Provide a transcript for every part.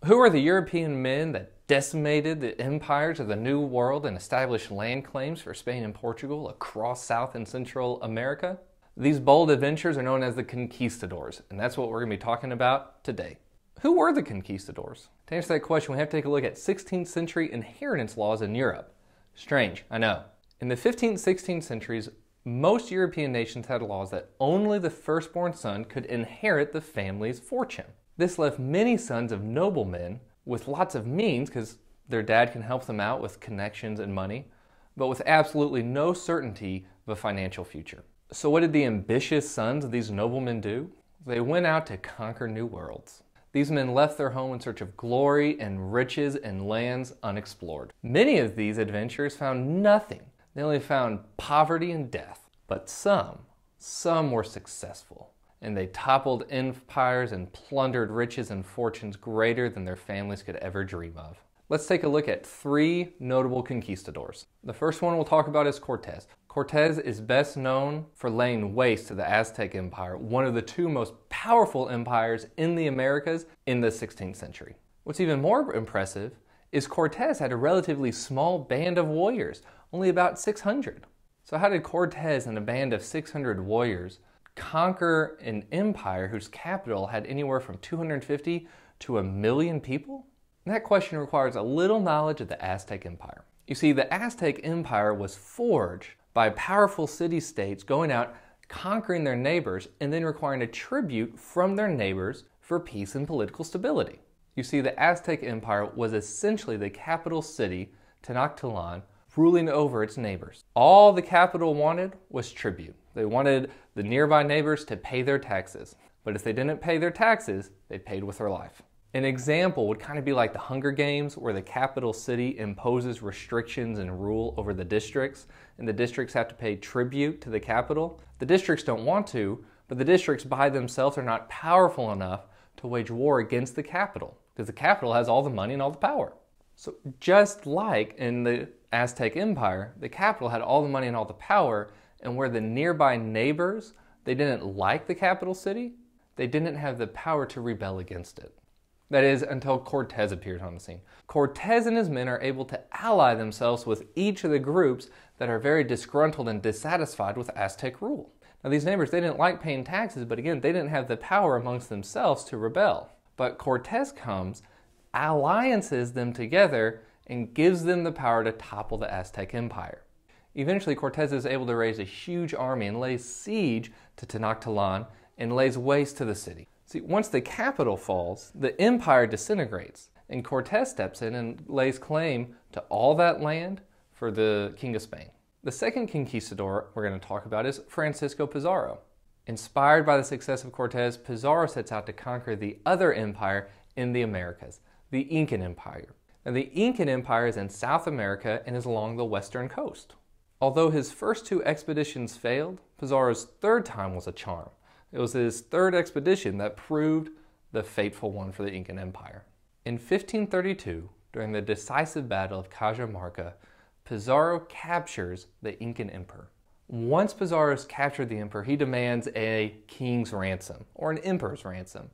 Who are the European men that decimated the empires of the New World and established land claims for Spain and Portugal across South and Central America? These bold adventurers are known as the Conquistadors, and that's what we're going to be talking about today. Who were the Conquistadors? To answer that question, we have to take a look at 16th century inheritance laws in Europe. Strange, I know. In the 15th, 16th centuries, most European nations had laws that only the firstborn son could inherit the family's fortune. This left many sons of noblemen with lots of means, because their dad can help them out with connections and money, but with absolutely no certainty of a financial future. So what did the ambitious sons of these noblemen do? They went out to conquer new worlds. These men left their home in search of glory and riches and lands unexplored. Many of these adventurers found nothing. They only found poverty and death. But some were successful, and they toppled empires and plundered riches and fortunes greater than their families could ever dream of. Let's take a look at three notable conquistadors. The first one we'll talk about is Cortez. Cortez is best known for laying waste to the Aztec Empire, one of the two most powerful empires in the Americas in the 16th century. What's even more impressive is Cortez had a relatively small band of warriors, only about 600. So how did Cortez and a band of 600 warriors conquer an empire whose capital had anywhere from 250 to 1 million people? And that question requires a little knowledge of the Aztec Empire. You see, the Aztec Empire was forged by powerful city-states going out, conquering their neighbors, and then requiring a tribute from their neighbors for peace and political stability. You see, the Aztec Empire was essentially the capital city, Tenochtitlan, ruling over its neighbors. All the capital wanted was tribute. They wanted the nearby neighbors to pay their taxes. But if they didn't pay their taxes, they paid with their life. An example would kind of be like the Hunger Games, where the capital city imposes restrictions and rule over the districts, and the districts have to pay tribute to the capital. The districts don't want to, but the districts by themselves are not powerful enough to wage war against the capital, because the capital has all the money and all the power. So just like in the Aztec Empire, the capital had all the money and all the power, and where the nearby neighbors, they didn't like the capital city, they didn't have the power to rebel against it. That is, until Cortez appears on the scene. Cortez and his men are able to ally themselves with each of the groups that are very disgruntled and dissatisfied with Aztec rule. Now these neighbors, they didn't like paying taxes, but again, they didn't have the power amongst themselves to rebel. But Cortez comes, alliances them together, and gives them the power to topple the Aztec Empire. Eventually, Cortez is able to raise a huge army and lays siege to Tenochtitlan and lays waste to the city. See, once the capital falls, the empire disintegrates, and Cortez steps in and lays claim to all that land for the King of Spain. The second conquistador we're going to talk about is Francisco Pizarro. Inspired by the success of Cortez, Pizarro sets out to conquer the other empire in the Americas, the Incan Empire. Now, the Incan Empire is in South America and is along the western coast. Although his first two expeditions failed, Pizarro's third time was a charm. It was his third expedition that proved the fateful one for the Incan Empire. In 1532, during the decisive battle of Cajamarca, Pizarro captures the Incan emperor. Once Pizarro has captured the emperor, he demands a king's ransom, or an emperor's ransom.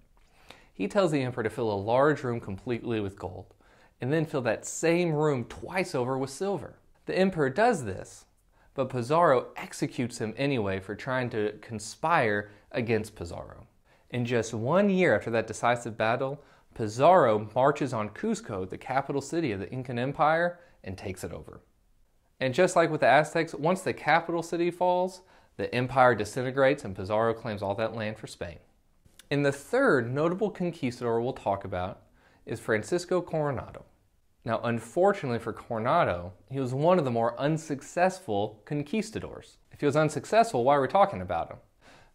He tells the emperor to fill a large room completely with gold, and then fill that same room twice over with silver. The emperor does this, but Pizarro executes him anyway for trying to conspire against Pizarro. In just 1 year after that decisive battle, Pizarro marches on Cusco, the capital city of the Incan Empire, and takes it over. And just like with the Aztecs, once the capital city falls, the empire disintegrates and Pizarro claims all that land for Spain. And the third notable conquistador we'll talk about is Francisco Coronado. Now, unfortunately for Coronado, he was one of the more unsuccessful conquistadors. If he was unsuccessful, why are we talking about him?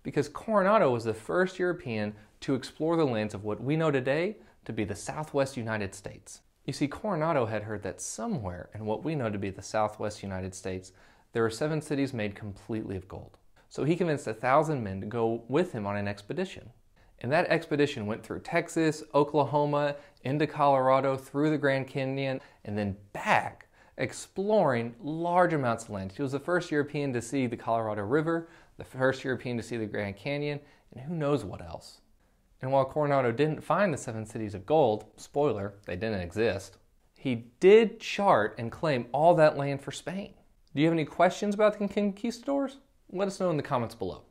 Because Coronado was the first European to explore the lands of what we know today to be the Southwest United States. You see, Coronado had heard that somewhere in what we know to be the Southwest United States, there were 7 cities made completely of gold. So he convinced 1,000 men to go with him on an expedition. And that expedition went through Texas, Oklahoma, into Colorado, through the Grand Canyon, and then back, exploring large amounts of land. He was the first European to see the Colorado River, the first European to see the Grand Canyon, and who knows what else. And while Coronado didn't find the 7 cities of gold, spoiler, they didn't exist, he did chart and claim all that land for Spain. Do you have any questions about the conquistadors? Let us know in the comments below.